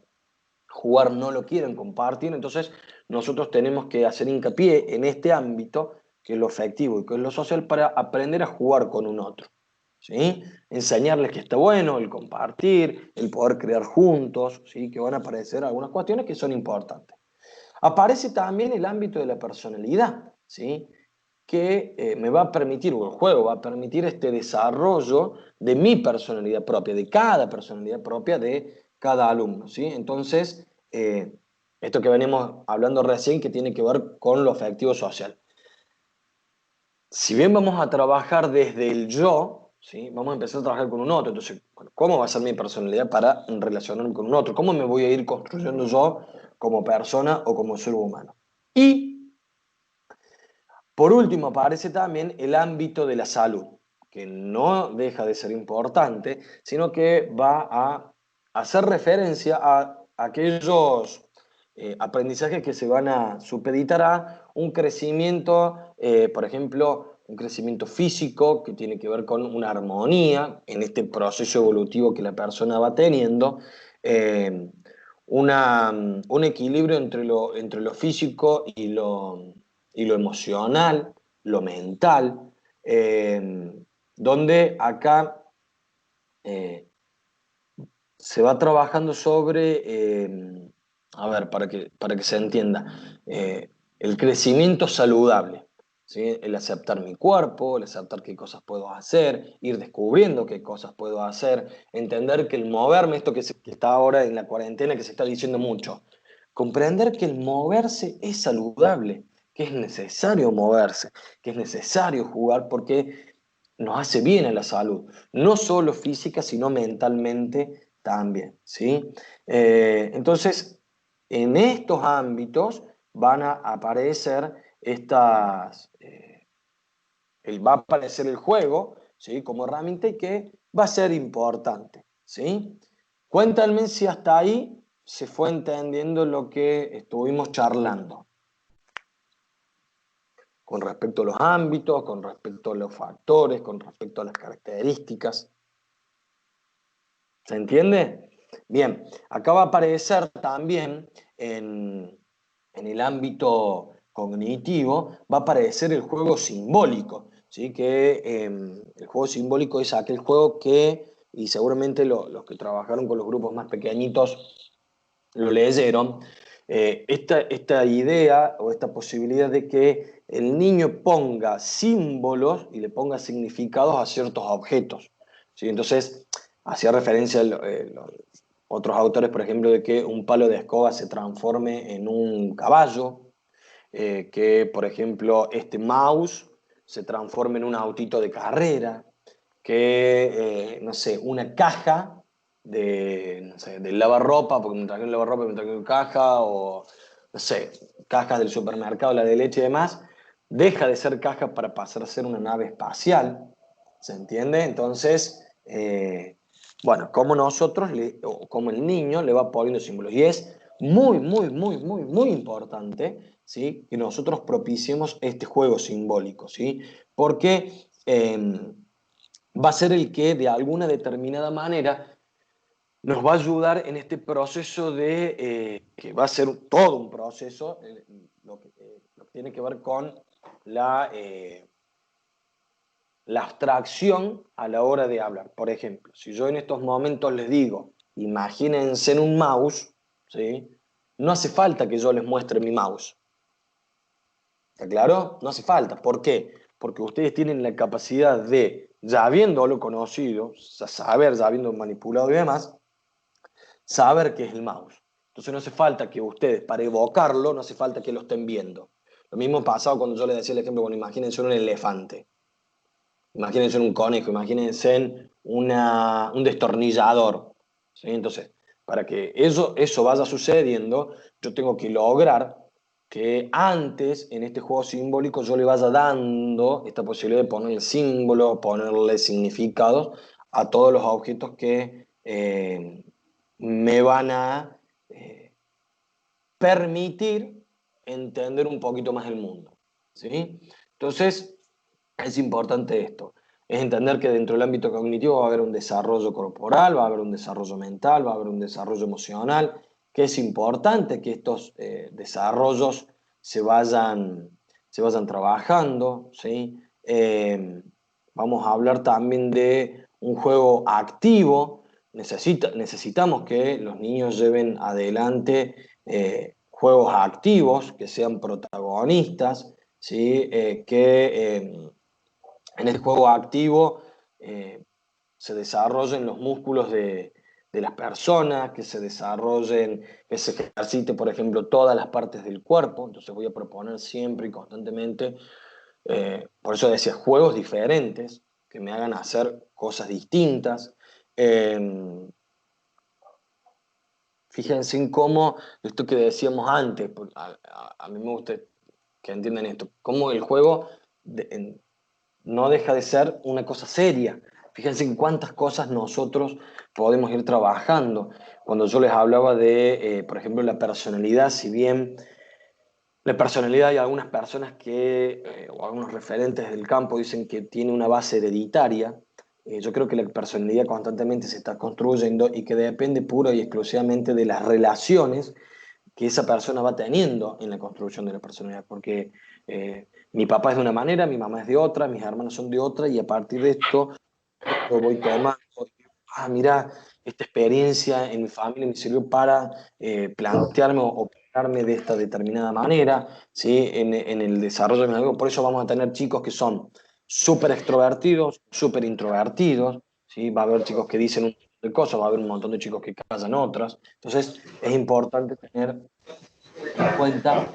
jugar no lo quieren compartir, entonces nosotros tenemos que hacer hincapié en este ámbito, que es lo afectivo y que es lo social, para aprender a jugar con un otro. ¿Sí? Enseñarles que está bueno el compartir, el poder crear juntos, ¿sí? Que van a aparecer algunas cuestiones que son importantes. Aparece también el ámbito de la personalidad, ¿sí? Que me va a permitir, o el juego va a permitir este desarrollo de mi personalidad propia, de cada personalidad propia de cada alumno, ¿sí? Entonces, esto que venimos hablando recién, que tiene que ver con lo afectivo social. Si bien vamos a trabajar desde el yo, ¿sí? Vamos a empezar a trabajar con un otro. Entonces, bueno, ¿cómo va a ser mi personalidad para relacionarme con un otro? ¿Cómo me voy a ir construyendo yo como persona o como ser humano? Y por último, aparece también el ámbito de la salud, que no deja de ser importante, sino que va a hacer referencia a aquellos aprendizajes que se van a supeditar a un crecimiento, por ejemplo, un crecimiento físico que tiene que ver con una armonía en este proceso evolutivo que la persona va teniendo, eh, un equilibrio entre lo físico y lo emocional, lo mental, donde acá eh, se va trabajando sobre, a ver, para que se entienda, el crecimiento saludable, ¿sí? El aceptar mi cuerpo, el aceptar qué cosas puedo hacer, ir descubriendo qué cosas puedo hacer, entender que el moverme, esto que está ahora en la cuarentena, que se está diciendo mucho, comprender que el moverse es saludable, que es necesario moverse, que es necesario jugar porque nos hace bien a la salud, no solo física, sino mentalmente también, ¿sí? Entonces, en estos ámbitos van a aparecer va a aparecer el juego, ¿sí? Como herramienta y que va a ser importante, ¿sí? Cuéntame si hasta ahí se fue entendiendo lo que estuvimos charlando con respecto a los ámbitos, con respecto a los factores, con respecto a las características. ¿Se entiende? Bien, acá va a aparecer también en el ámbito cognitivo, va a aparecer el juego simbólico, ¿sí? Que el juego simbólico es aquel juego que, y seguramente los que trabajaron con los grupos más pequeñitos lo leyeron, esta idea o esta posibilidad de que el niño ponga símbolos y le ponga significados a ciertos objetos, ¿sí? Entonces, hacía referencia los otros autores, por ejemplo, de que un palo de escoba se transforme en un caballo, que, por ejemplo, este mouse se transforme en un autito de carrera, que, no sé, una caja de, no sé, de lavarropa, porque me traje un lavarropa y me traje una caja, o, no sé, cajas del supermercado, la de leche y demás, deja de ser caja para pasar a ser una nave espacial, ¿se entiende? Entonces, bueno, como nosotros, o como el niño le va poniendo símbolos. Y es muy, muy, muy, muy, muy importante, ¿sí? Que nosotros propiciemos este juego simbólico, ¿sí? Porque va a ser el que de alguna determinada manera nos va a ayudar en este proceso de, que va a ser todo un proceso, lo que tiene que ver con la abstracción a la hora de hablar. Por ejemplo, si yo en estos momentos les digo, imagínense en un mouse, ¿sí? No hace falta que yo les muestre mi mouse. ¿Está claro? No hace falta. ¿Por qué? Porque ustedes tienen la capacidad de, ya habiéndolo conocido, saber, ya habiendo manipulado y demás, saber qué es el mouse. Entonces no hace falta que ustedes, para evocarlo, no hace falta que lo estén viendo. Lo mismo pasaba cuando yo les decía el ejemplo, bueno, imagínense un elefante. Imagínense en un conejo, imagínense en un destornillador, ¿sí? Entonces, para que eso vaya sucediendo, yo tengo que lograr que antes, en este juego simbólico, yo le vaya dando esta posibilidad de ponerle símbolo, ponerle significados a todos los objetos que me van a permitir entender un poquito más el mundo, ¿sí? Entonces, es importante esto, es entender que dentro del ámbito cognitivo va a haber un desarrollo corporal, va a haber un desarrollo mental, va a haber un desarrollo emocional, que es importante que estos desarrollos se vayan trabajando, ¿sí? Vamos a hablar también de un juego activo. Necesitamos que los niños lleven adelante juegos activos, que sean protagonistas, ¿sí? En este juego activo eh, se desarrollen los músculos de las personas, que se desarrollen, que se ejercite, por ejemplo, todas las partes del cuerpo. Entonces voy a proponer siempre y constantemente, por eso decía, juegos diferentes, que me hagan hacer cosas distintas. Eh, Fíjense en cómo, esto que decíamos antes, a mí me gusta que entiendan esto, cómo el juego no deja de ser una cosa seria. Fíjense en cuántas cosas nosotros podemos ir trabajando. Cuando yo les hablaba de, por ejemplo, la personalidad, si bien la personalidad hay algunas personas o algunos referentes del campo dicen que tiene una base hereditaria, yo creo que la personalidad constantemente se está construyendo y que depende pura y exclusivamente de las relaciones que esa persona va teniendo en la construcción de la personalidad, porque mi papá es de una manera, mi mamá es de otra, mis hermanos son de otra, y a partir de esto yo voy tomando, mira, esta experiencia en mi familia me sirvió para plantearme o operarme de esta determinada manera, ¿sí? En el desarrollo de mi amigo. Por eso vamos a tener chicos que son súper extrovertidos, súper introvertidos, ¿sí? Va a haber chicos que dicen un montón de cosas, va a haber un montón de chicos que callan otras. Entonces, es importante tener en cuenta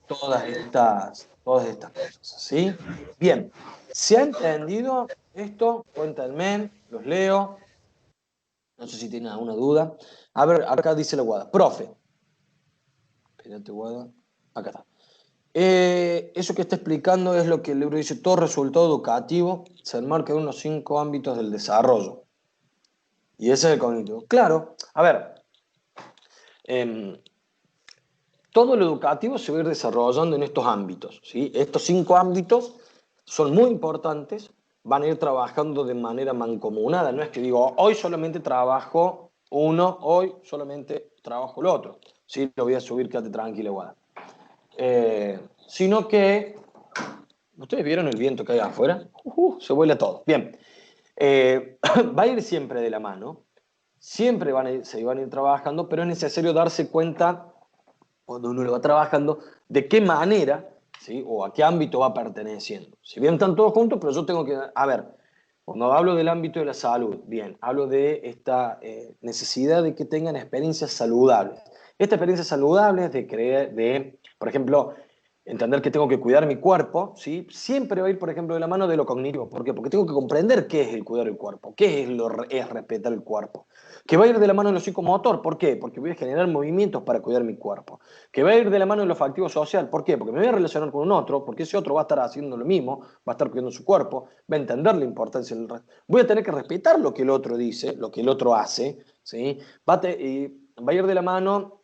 todas estas cosas, ¿sí? Bien, ¿se ha entendido esto? Cuéntenme, los leo, no sé si tienen alguna duda. A ver, acá dice la Guada, profe, espérate Guada, acá está. Eso que está explicando es lo que el libro dice, todo resultado educativo se enmarca en unos 5 ámbitos del desarrollo. Y ese es el cognitivo. Claro, a ver, eh, todo lo educativo se va a ir desarrollando en estos ámbitos, ¿sí? Estos 5 ámbitos son muy importantes, van a ir trabajando de manera mancomunada. No es que digo, hoy solamente trabajo uno, hoy solamente trabajo el otro. Sí, lo voy a subir, quédate tranquila, Guada. Sino que, ¿ustedes vieron el viento que hay afuera? Se vuela todo. Bien, va a ir siempre de la mano, siempre se van a ir trabajando, pero es necesario darse cuenta cuando uno lo va trabajando, de qué manera, ¿sí? O a qué ámbito va perteneciendo. Si bien están todos juntos, pero yo tengo que, a ver, cuando hablo del ámbito de la salud, bien, hablo de esta necesidad de que tengan experiencias saludables. Esta experiencia saludable es de creer, de, por ejemplo, entender que tengo que cuidar mi cuerpo, ¿sí? Siempre va a ir, por ejemplo, de la mano de lo cognitivo. ¿Por qué? Porque tengo que comprender qué es el cuidar el cuerpo, qué es, es respetar el cuerpo. Que va a ir de la mano de lo psicomotor, ¿por qué? Porque voy a generar movimientos para cuidar mi cuerpo. Que va a ir de la mano de lo afectivo social, ¿por qué? Porque me voy a relacionar con un otro, porque ese otro va a estar haciendo lo mismo, va a estar cuidando su cuerpo, va a entender la importancia del resto. Voy a tener que respetar lo que el otro dice, lo que el otro hace, ¿sí? Y va a ir de la mano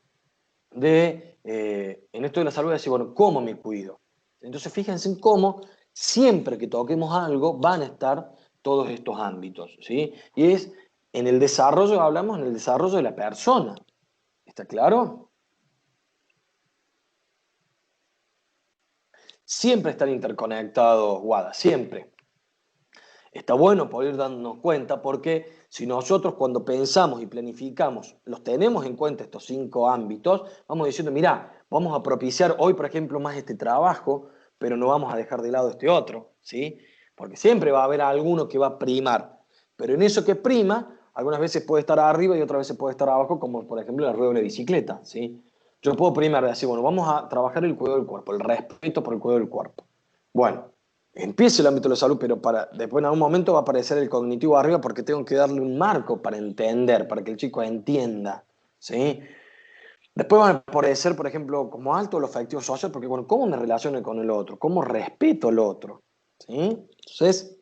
de, en esto de la salud, decir, bueno, ¿cómo me cuido? Entonces, fíjense en cómo siempre que toquemos algo van a estar todos estos ámbitos, ¿sí? Y es en el desarrollo, hablamos en el desarrollo de la persona. ¿Está claro? Siempre están interconectados, Wada, siempre. Está bueno poder darnos cuenta porque si nosotros cuando pensamos y planificamos los tenemos en cuenta estos 5 ámbitos, vamos diciendo, mira, vamos a propiciar hoy, por ejemplo, más este trabajo, pero no vamos a dejar de lado este otro, ¿sí? Porque siempre va a haber alguno que va a primar, pero en eso que prima, algunas veces puede estar arriba y otras veces puede estar abajo, como por ejemplo el ruedo de la bicicleta, ¿sí? Yo puedo primar, decir, bueno, vamos a trabajar el cuidado del cuerpo, el respeto por el cuidado del cuerpo. Bueno, empieza el ámbito de la salud, pero después en algún momento va a aparecer el cognitivo arriba porque tengo que darle un marco para entender, para que el chico entienda, ¿sí? Después van a aparecer, por ejemplo, como alto los afectivo social, porque bueno, ¿cómo me relaciono con el otro? ¿Cómo respeto al otro? ¿Sí? Entonces,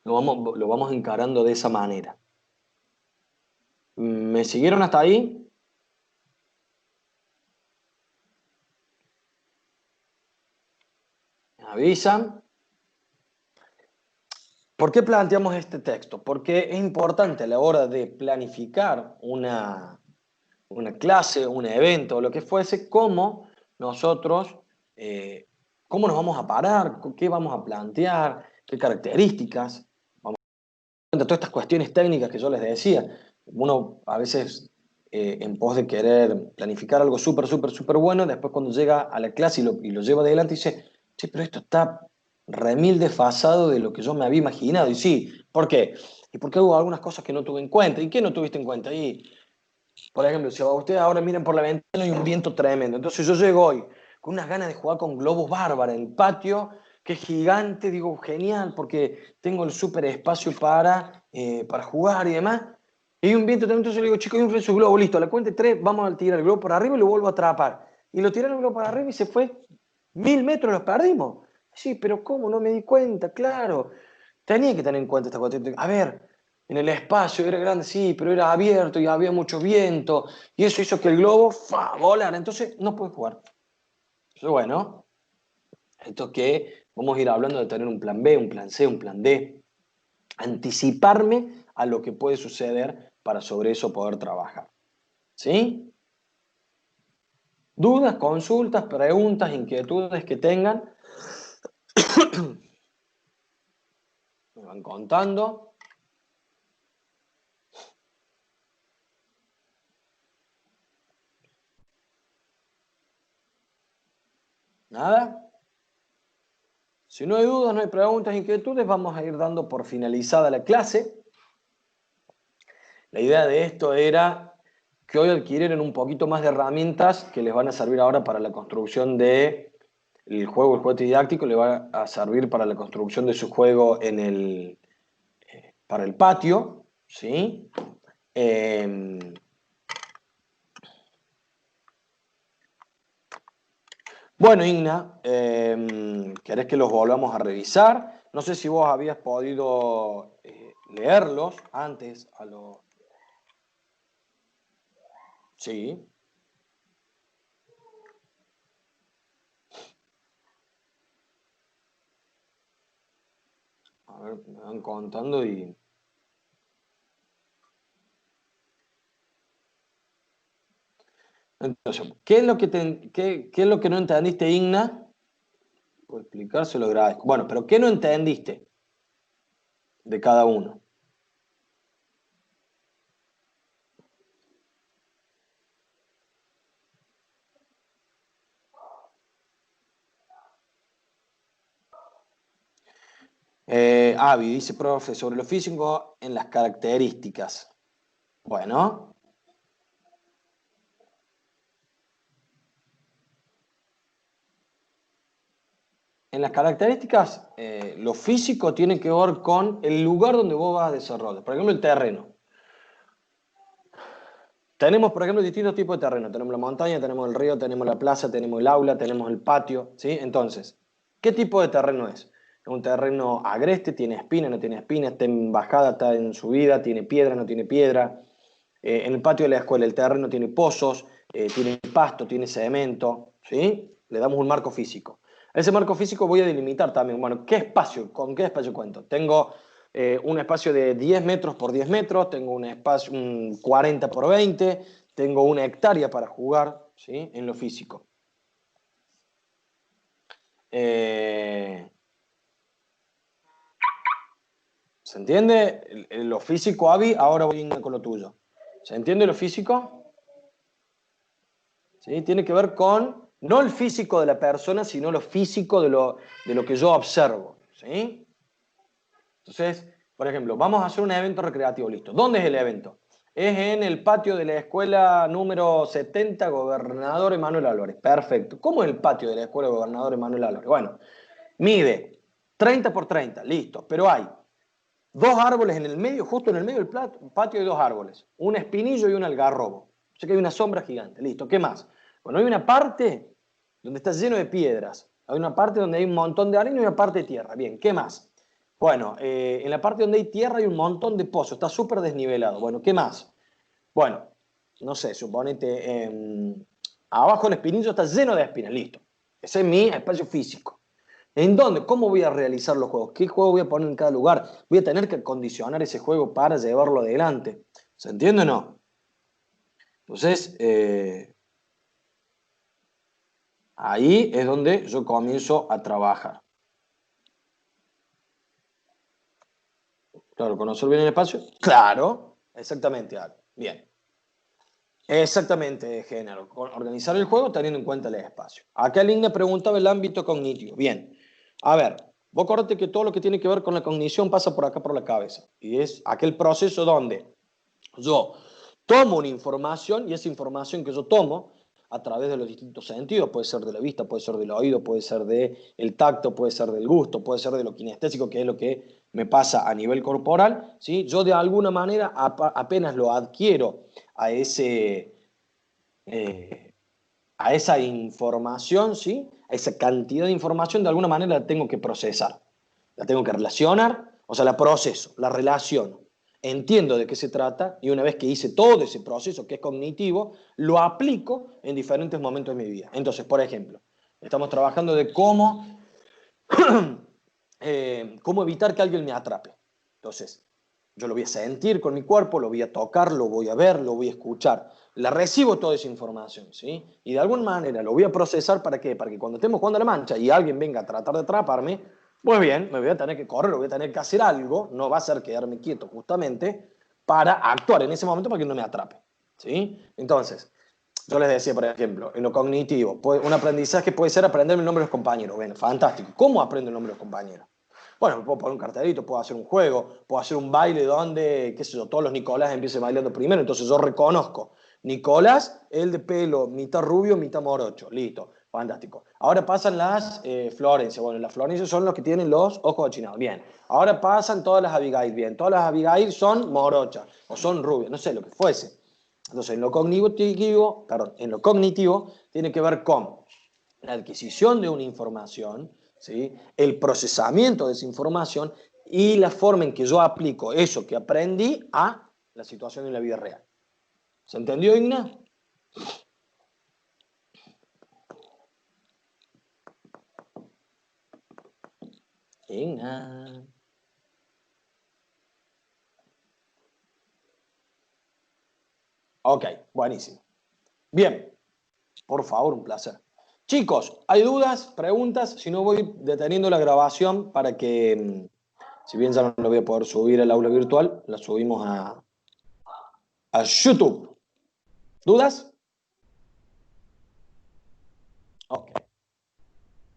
lo vamos encarando de esa manera. ¿Me siguieron hasta ahí? ¿Me avisan? ¿Por qué planteamos este texto? Porque es importante a la hora de planificar una clase, un evento o lo que fuese, cómo nosotros, eh, cómo nos vamos a parar, qué vamos a plantear, qué características, vamos a dar todas estas cuestiones técnicas que yo les decía. Uno a veces, en pos de querer planificar algo súper, súper, súper bueno, después cuando llega a la clase y lo lleva adelante dice, che, pero esto está remil desfasado de lo que yo me había imaginado. Y sí, ¿por qué? Y porque hubo algunas cosas que no tuve en cuenta. ¿Y qué no tuviste en cuenta? Y por ejemplo, si ustedes ahora miran por la ventana hay un viento tremendo. Entonces yo llego hoy con unas ganas de jugar con globos bárbaros en el patio, que es gigante, digo, genial, porque tengo el súper espacio para jugar y demás. Y hay un viento tremendo, entonces yo le digo, chicos, hay un su globo, listo, a la cuenta de 3, vamos a tirar el globo por arriba y lo vuelvo a atrapar. Y lo tiraron el globo para arriba y se fue 1000 metros, los perdimos. Sí, pero ¿cómo? No me di cuenta, claro. Tenía que tener en cuenta esta cuestión. A ver, en el espacio era grande, sí, pero era abierto y había mucho viento. Y eso hizo que el globo volara. Entonces no puede jugar. Pero bueno, esto que vamos a ir hablando de tener un plan B, un plan C, un plan D. Anticiparme a lo que puede suceder para sobre eso poder trabajar. ¿Sí? Dudas, consultas, preguntas, inquietudes que tengan, me van contando. ¿Nada? Si no hay dudas, no hay preguntas, inquietudes, vamos a ir dando por finalizada la clase. La idea de esto era que hoy adquirieran un poquito más de herramientas que les van a servir ahora para la construcción de el juego didáctico, le va a servir para la construcción de su juego para el patio, ¿sí? Eh, bueno, Igna, ¿querés que los volvamos a revisar? No sé si vos habías podido leerlos antes a los... Sí, a ver, me van contando y... Entonces, ¿qué es lo que no entendiste, Igna? Por explicárselo agradezco. Bueno, pero ¿qué no entendiste de cada uno? Avi dice, profe, sobre lo físico en las características. Bueno, en las características, lo físico tiene que ver con el lugar donde vos vas a desarrollar. Por ejemplo, el terreno. Tenemos, por ejemplo, distintos tipos de terreno. Tenemos la montaña, tenemos el río, tenemos la plaza, tenemos el aula, tenemos el patio, ¿sí? Entonces, ¿qué tipo de terreno es? ¿Es un terreno agreste? ¿Tiene espina? ¿No tiene espina? ¿Está en bajada? ¿Está en subida? ¿Tiene piedra? ¿No tiene piedra? En el patio de la escuela el terreno tiene pozos, tiene pasto, tiene cemento, ¿sí? Le damos un marco físico. A ese marco físico voy a delimitar también, bueno, ¿qué espacio? ¿Con qué espacio cuento? Tengo un espacio de 10 metros por 10 metros, tengo un espacio un 40 por 20, tengo una hectárea para jugar, ¿sí? En lo físico. Eh, ¿Se entiende? Lo físico, Avi, ahora voy con lo tuyo. ¿Se entiende lo físico? ¿Sí? Tiene que ver con, no el físico de la persona, sino lo físico de lo que yo observo. ¿Sí? Entonces, por ejemplo, vamos a hacer un evento recreativo, listo. ¿Dónde es el evento? Es en el patio de la escuela número 70, Gobernador Emanuel Álvarez. Perfecto. ¿Cómo es el patio de la escuela Gobernador Emanuel Álvarez? Bueno, mide 30 por 30, listo. Pero hay dos árboles en el medio, justo en el medio del patio hay dos árboles. Un espinillo y un algarrobo. O sea que hay una sombra gigante, listo. ¿Qué más? Bueno, hay una parte donde está lleno de piedras. Hay una parte donde hay un montón de arena y una parte de tierra. Bien, ¿qué más? Bueno, en la parte donde hay tierra hay un montón de pozos, está súper desnivelado. Bueno, ¿qué más? Bueno, no sé, suponete, abajo el espinillo está lleno de espinas, listo. Ese es mi espacio físico. ¿En dónde? ¿Cómo voy a realizar los juegos? ¿Qué juego voy a poner en cada lugar? Voy a tener que condicionar ese juego para llevarlo adelante. ¿Se entiende o no? Entonces, ahí es donde yo comienzo a trabajar. Claro, conocer bien el espacio. Claro, exactamente, Ale. Bien. Exactamente, género. Organizar el juego teniendo en cuenta el espacio. Acá Ligna preguntaba el ámbito cognitivo. Bien. A ver, vos acordate que todo lo que tiene que ver con la cognición pasa por acá por la cabeza. Y es aquel proceso donde yo tomo una información y esa información que yo tomo a través de los distintos sentidos, puede ser de la vista, puede ser del oído, puede ser del tacto, puede ser del gusto, puede ser de lo kinestésico, que es lo que me pasa a nivel corporal, ¿sí? Yo de alguna manera apenas lo adquiero a, ese, eh, a esa información, ¿sí? A esa cantidad de información, de alguna manera la tengo que procesar, la tengo que relacionar, o sea, la proceso, la relaciono, entiendo de qué se trata y una vez que hice todo ese proceso que es cognitivo, lo aplico en diferentes momentos de mi vida. Entonces, por ejemplo, estamos trabajando de cómo evitar que alguien me atrape. Entonces, yo lo voy a sentir con mi cuerpo, lo voy a tocar, lo voy a ver, lo voy a escuchar. La recibo toda esa información, ¿sí? Y de alguna manera lo voy a procesar ¿para qué? Para que cuando estemos jugando a la mancha y alguien venga a tratar de atraparme, pues bien, me voy a tener que correr, voy a tener que hacer algo, no va a ser quedarme quieto justamente, para actuar en ese momento para que no me atrape, ¿sí? Entonces, yo les decía, por ejemplo, en lo cognitivo, un aprendizaje puede ser aprender el nombre de los compañeros. Bueno, fantástico. ¿Cómo aprendo el nombre de los compañeros? Bueno, puedo poner un cartelito, puedo hacer un juego, puedo hacer un baile donde, qué sé yo, todos los Nicolás empiecen bailando primero, entonces yo reconozco. Nicolás, el de pelo, mitad rubio, mitad morocho. Listo, fantástico. Ahora pasan las Florencia. Bueno, las Florencia son los que tienen los ojos achinados. Bien. Ahora pasan todas las Abigail. Bien. Todas las Abigail son morochas o son rubias, no sé, lo que fuese. Entonces, en lo cognitivo tiene que ver con la adquisición de una información, ¿sí? El procesamiento de esa información y la forma en que yo aplico eso que aprendí a la situación en la vida real. ¿Se entendió, Igna? Igna. Ok, buenísimo. Bien, por favor, un placer. Chicos, ¿hay dudas, preguntas? Si no, voy deteniendo la grabación para que, si bien ya no lo voy a poder subir al aula virtual, la subimos a YouTube. ¿Dudas? Ok.